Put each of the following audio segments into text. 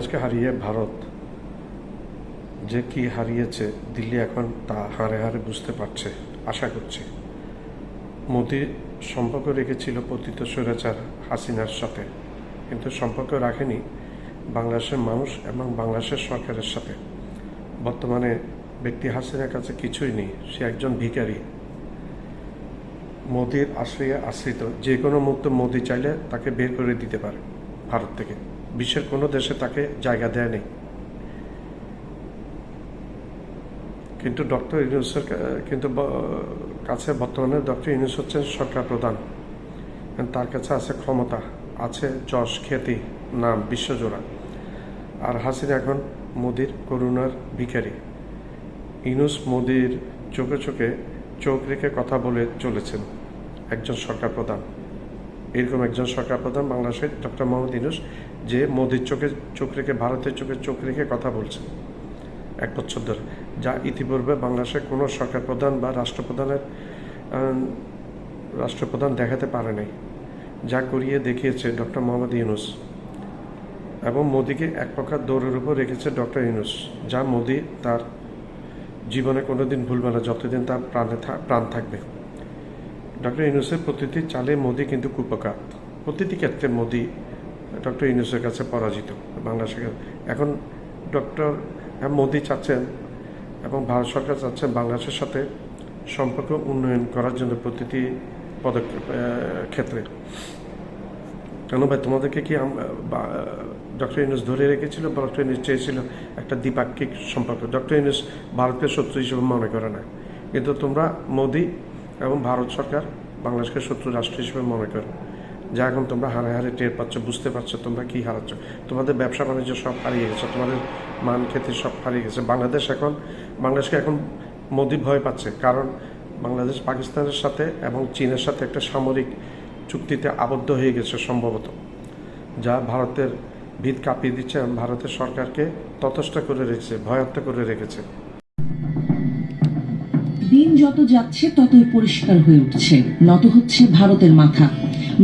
বাংলাদেশকে হারিয়ে ভারত যে কি হারিয়েছে, দিল্লি এখন তা হারে হারে বুঝতে পারছে, আশা করছে। মোদি সম্পর্ক রেখেছিল পতিত স্বৈরাচার হাসিনার সাথে, কিন্তু সম্পর্ক রাখেনি বাংলাদেশের মানুষ এবং বাংলাদেশের সরকারের সাথে। বর্তমানে ব্যক্তি হাসিনার কাছে কিছুই নেই, সে একজন ভিখারি, মোদির আশ্রয়ে আশ্রিত। যে কোনো মুহূর্তে মোদি চাইলে তাকে বের করে দিতে পারে ভারত থেকে। বিশ্বের কোনো দেশে তাকে জায়গা দেয় নেই। কিন্তু ডক্টর ইউনূসের কাছে বর্তমানে ডক্টর ইউনূস হচ্ছেন সরকার প্রধান। তার কাছে আছে ক্ষমতা, আছে যশ, খ্যাতি, নাম বিশ্বজোড়া। আর হাসিনা এখন মোদির করুণার ভিখারি। ইউনূস মোদির চোখে চোখে চোখ রেখে কথা বলে চলেছেন একজন সরকার প্রধান। এরকম একজন সরকার প্রধান বাংলাদেশের ডক্টর মোহাম্মদ ইউনূস, যে মোদির চোখে চোখ রেখে, ভারতের চোখে চোখ রেখে কথা বলছেন 1 বছর ধরে, যা ইতিপূর্বে বাংলাদেশের কোনো সরকার প্রধান বা রাষ্ট্রপ্রধান দেখাতে পারে নাই। যা করিয়ে দেখিয়েছে ডক্টর মোহাম্মদ ইউনূস, এবং মোদিকে এক প্রকার দৌড়ের উপর রেখেছে ডক্টর ইউনূস, যা মোদি তার জীবনে কোনোদিন ভুলবে না যতদিন তার প্রাণ থাকবে। ডক্টর ইউনূসের প্রতিটি চালে মোদি কিন্তু কুপকার। প্রতিটি ক্ষেত্রে ডক্টর ইউনূসের কাছে পরাজিত বাংলাদেশের। এখন মোদি চাচ্ছেন এবং ভারত সরকার চাচ্ছেন বাংলাদেশের সাথে সম্পর্ক উন্নয়ন করার জন্য প্রতিটি পদক্ষেপ ক্ষেত্রে। কেন ভাই, তোমাদেরকে কি ডক্টর ইউনূস ধরে রেখেছিল? ডক্টর ইউনূস চেয়েছিল একটা দ্বিপাক্ষিক সম্পর্ক। ডক্টর ইউনূস ভারতকে শত্রু হিসেবে মনে করে না, কিন্তু তোমরা মোদি এবং ভারত সরকার বাংলাদেশকে শত্রু রাষ্ট্র হিসেবে মনে করো। যা এখন তোমরা হারে হারে টের পাচ্ছ, বুঝতে পারছো তোমরা কি হারাচ্ছ। তোমাদের ব্যবসা বাণিজ্য সব হারিয়ে গেছে, তোমাদের মান খ্যাতি সব হারিয়ে গেছে। বাংলাদেশকে এখন মোদি ভয় পাচ্ছে, কারণ বাংলাদেশ পাকিস্তানের সাথে এবং চীনের সাথে একটা সামরিক চুক্তিতে আবদ্ধ হয়ে গেছে সম্ভবত, যা ভারতের ভিত কাঁপিয়ে দিচ্ছে এবং ভারতের সরকারকে ততস্থ করে রেখেছে, ভয়াত্ম করে রেখেছে। দিন যত যাচ্ছে ততই পরিষ্কার হয়ে উঠছে, নত হচ্ছে ভারতের মাথা।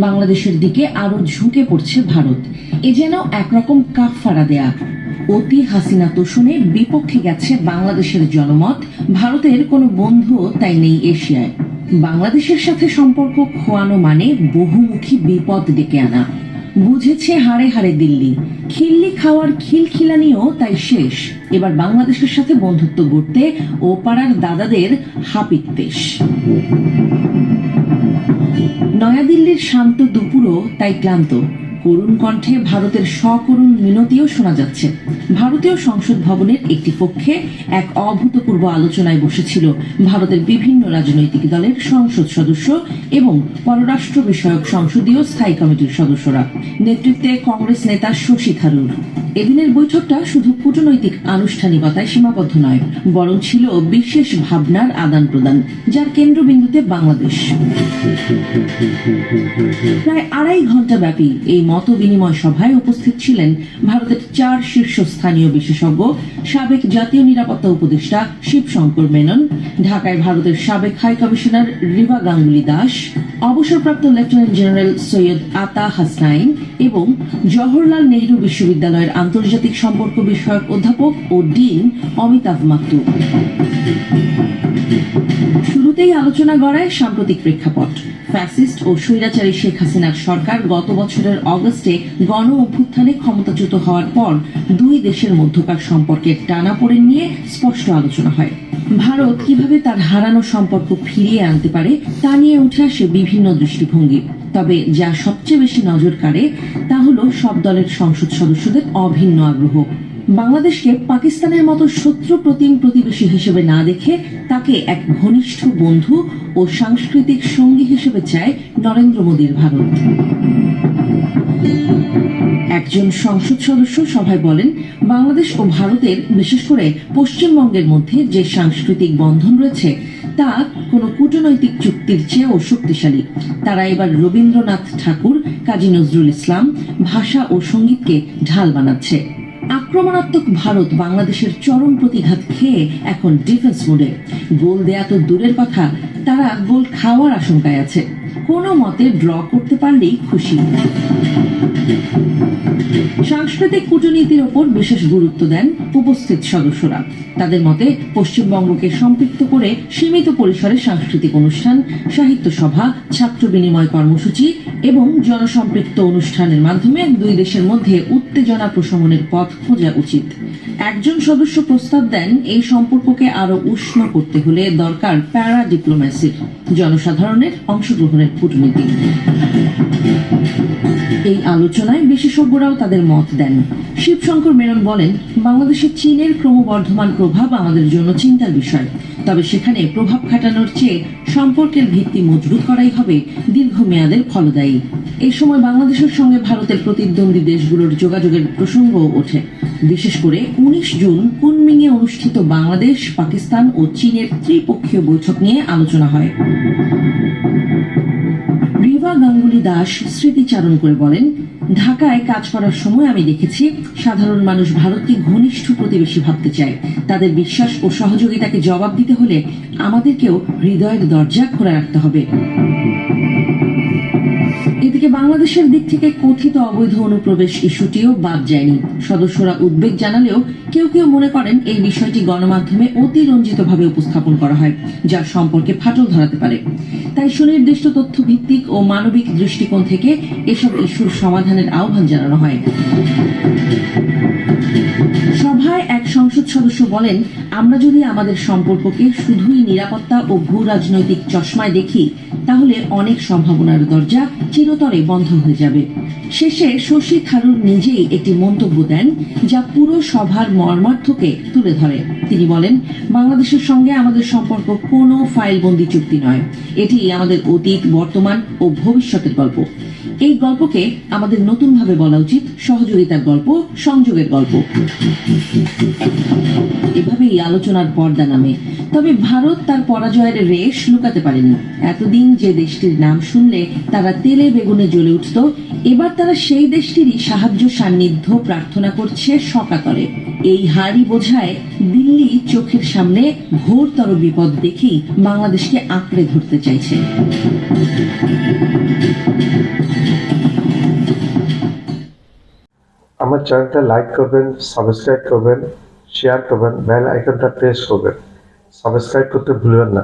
বাংলাদেশের দিকে আরো ঝুঁকে পড়ছে ভারত। এ যেন একরকম কাফফারা দেয়া। অতি হাসিনা তোষণে বিপক্ষে গেছে বাংলাদেশের জনমত। ভারতের কোনো বন্ধু তাই নেই এশিয়ায়। বাংলাদেশের সাথে সম্পর্ক খোয়ানো মানে বহুমুখী বিপদ ডেকে আনা। বুঝেছে হাড়ে হাড়ে দিল্লি। খিল্লি খাওয়ার খিলখিলানিও তাই শেষ। এবার বাংলাদেশের সাথে বন্ধুত্ব গড়তে ও পাড়ার দাদাদের হাপিত্তেশ। নয়াদিল্লির শান্ত দুপুরও তাই ক্লান্ত। করুণ কণ্ঠে ভারতের সকরুণ মিনতিও শোনা যাচ্ছে। ভারতীয় সংসদ ভবনের একটি কক্ষে এক অভূতপূর্ব আলোচনায় বসেছিল ভারতের বিভিন্ন রাজনৈতিক দলের সংসদ সদস্য এবং পররাষ্ট্র বিষয়ক সংসদীয় স্থায়ী কমিটির সদস্যরা, নেতৃত্বে কংগ্রেস নেতা শশী থারুর। এদিনের বৈঠকটা শুধু কূটনৈতিক আনুষ্ঠানিকতায় সীমাবদ্ধ নয়, বরং ছিল বিশেষ ভাবনার আদান প্রদান, যার কেন্দ্রবিন্দুতে বাংলাদেশ। প্রায় 2.5 ঘন্টা ব্যাপী এই মত বিনিময় সভায় উপস্থিত ছিলেন ভারতের 4 শীর্ষস্থানীয় বিশেষজ্ঞ, সাবেক জাতীয় নিরাপত্তা উপদেষ্টা শিবশঙ্কর মেনন, ঢাকায় ভারতের সাবেক হাই কমিশনার রিভা গাঙ্গুলি দাস, অবসরপ্রাপ্ত লেফটেন্যান্ট জেনারেল সৈয়দ আতা হাসনাইন এবং জওহরলাল নেহরু বিশ্ববিদ্যালয়ের আন্তর্জাতিক সম্পর্ক বিষয়ক অধ্যাপক ও ডিন অমিতাভ মাকটু। শুরুতেই আলোচনা গড়ায় সাম্প্রতিক প্রেক্ষাপট। ফ্যাসিস্ট ও স্বৈরাচারী শেখ হাসিনার সরকার গত বছরের অগস্টে গণ অভ্যুত্থানে ক্ষমতাচ্যুত হওয়ার পর দুই দেশের মধ্যকার সম্পর্কের টানাপোড়েন নিয়ে স্পষ্ট আলোচনা হয়। ভারত কিভাবে তার হারানো সম্পর্ক ফিরিয়ে আনতে পারে তা নিয়ে উঠে আসে বিভিন্ন দৃষ্টিভঙ্গি। তবে যা সবচেয়ে বেশি নজর কাড়ে তা হল সব দলের সংসদ সদস্যদের অভিন্ন আগ্রহ। বাংলাদেশকে পাকিস্তানের মতো শত্রু প্রতিবেশী হিসেবে না দেখে তাকে এক ঘনিষ্ঠ বন্ধু ও সাংস্কৃতিক সঙ্গী হিসেবে চায় নরেন্দ্র মোদীর ভারত। একজন সংসদ সদস্য সভায় বলেন, বাংলাদেশ ও ভারতের, বিশেষ করে পশ্চিমবঙ্গের মধ্যে যে সাংস্কৃতিক বন্ধন রয়েছে তা কোনো কূটনৈতিক চুক্তির চেয়েও শক্তিশালী। তারা এবার রবীন্দ্রনাথ ঠাকুর, কাজী নজরুল ইসলাম, ভাষা ও সঙ্গীতকে ঢাল বানাচ্ছে। আক্রমণাত্মক ভারত বাংলাদেশের চরম প্রতিঘাত খেয়ে এখন ডিফেন্স মোডে। গোল দেয়া তো দূরের কথা, তারা গোল খাওয়ার আশঙ্কায় আছে। কোনো মতে ড্র করতে পারলেই খুশি। সাংস্কৃতিক কূটনীতির ওপর বিশেষ গুরুত্ব দেন উপস্থিত সদস্যরা। তাদের মতে পশ্চিমবঙ্গকে সম্পৃক্ত করে সীমিত পরিসরে সাংস্কৃতিক অনুষ্ঠান, সাহিত্য সভা, ছাত্র বিনিময় কর্মসূচি এবং জনসম্পৃক্ত অনুষ্ঠানের মাধ্যমে দুই দেশের মধ্যে উত্তেজনা প্রশমনের পথ খোঁজা উচিত। একজন সদস্য প্রস্তাব দেন, এই সম্পর্ককে আরো উষ্ণ করতে হলে দরকার প্যারা ডিপ্লোম্যাসির, জনসাধারণের অংশগ্রহণের কূটনীতি। এই আলোচনায় বিশেষজ্ঞরাও তাদের মত দেন। শিবশঙ্কর মেনন বলেন, বাংলাদেশে চীনের ক্রমবর্ধমান প্রভাব আমাদের জন্য চিন্তার বিষয়। তবে সেখানে প্রভাব খাটানোর চেয়ে সম্পর্কের ভিত্তি মজবুত করাই হবে দীর্ঘমেয়াদের ফলদায়ী। এই সময় বাংলাদেশের সঙ্গে ভারতের প্রতিদ্বন্দ্বী দেশগুলোর যোগাযোগের প্রসঙ্গও ওঠে। বিশেষ করে 19 জুন কুনমিংয়ে অনুষ্ঠিত বাংলাদেশ, পাকিস্তান ও চীনের ত্রিপক্ষীয় বৈঠক নিয়ে আলোচনা হয়। রিভা গাঙ্গুলি দাস স্মৃতিচারণ করে বলেন, ঢাকায় কাজ করার সময় আমি দেখেছি সাধারণ মানুষ ভারতকে ঘনিষ্ঠ প্রতিবেশী ভাবতে চায়। তাদের বিশ্বাস ও সহযোগিতাকে জবাব দিতে হলে আমাদেরকেও হৃদয়ের দরজা খোলা রাখতে হবে। এদিকে বাংলাদেশের দিক থেকে কথিত অবৈধ অনুপ্রবেশ ইস্যুটিও বাদ যায়নি। সদস্যরা উদ্বেগ জানালেও কেউ কেউ মনে করেন এই বিষয়টি গণমাধ্যমে অতিরঞ্জিতভাবে উপস্থাপন করা হয়, যা সম্পর্কে ফাটল ধরাতে পারে। তাই সুনির্দিষ্ট তথ্য ভিত্তিক ও মানবিক দৃষ্টিকোণ থেকে এসব ইস্যুর সমাধানের আহ্বান জানানো হয়। সভায় এক সংসদ সদস্য বলেন, আমরা যদি আমাদের সম্পর্ককে শুধুই নিরাপত্তা ও ভূ রাজনৈতিক চশমায় দেখি, তাহলে অনেক সম্ভাবনার দরজা চিরতরে বন্ধ হয়ে যাবে। শেষে শশী থারুর নিজেই একটি মন্তব্য দেন, যা পুরো সভার মর্মার্থকে তুলে ধরে। তিনি বলেন, বাংলাদেশের সঙ্গে আমাদের সম্পর্ক কোনো ফাইলবন্দি চুক্তি নয়। এটি আমাদের অতীত, বর্তমান ও ভবিষ্যতের গল্প। এই গল্পকে আমাদের নতুনভাবে বলা উচিত সহযোগিতার গল্প, সংযোগের গল্প। এভাবেই আলোচনার পর্দা নামে। তবে ভারত তার পরাজয়ের রেশ লুকাতে পারেনি। এতদিন যে দেশটির নাম শুনলে তারা তেলে বেগুনে জ্বলে উঠত, এবার তারা সেই দেশটিরই সাহায্য সান্নিধ্য প্রার্থনা করছে সকাতরে। এই হাড়ি বোঝায় দিল্লি চোখের সামনে ঘোরতর বিপদ দেখেই বাংলাদেশকে আঁকড়ে ধরতে চাইছে। আমার চ্যানেলটা লাইক করবেন, সাবস্ক্রাইব করবেন, শেয়ার করবেন, বেল আইকনটা প্রেস করবেন। সাবস্ক্রাইব করতে ভুলবেন না।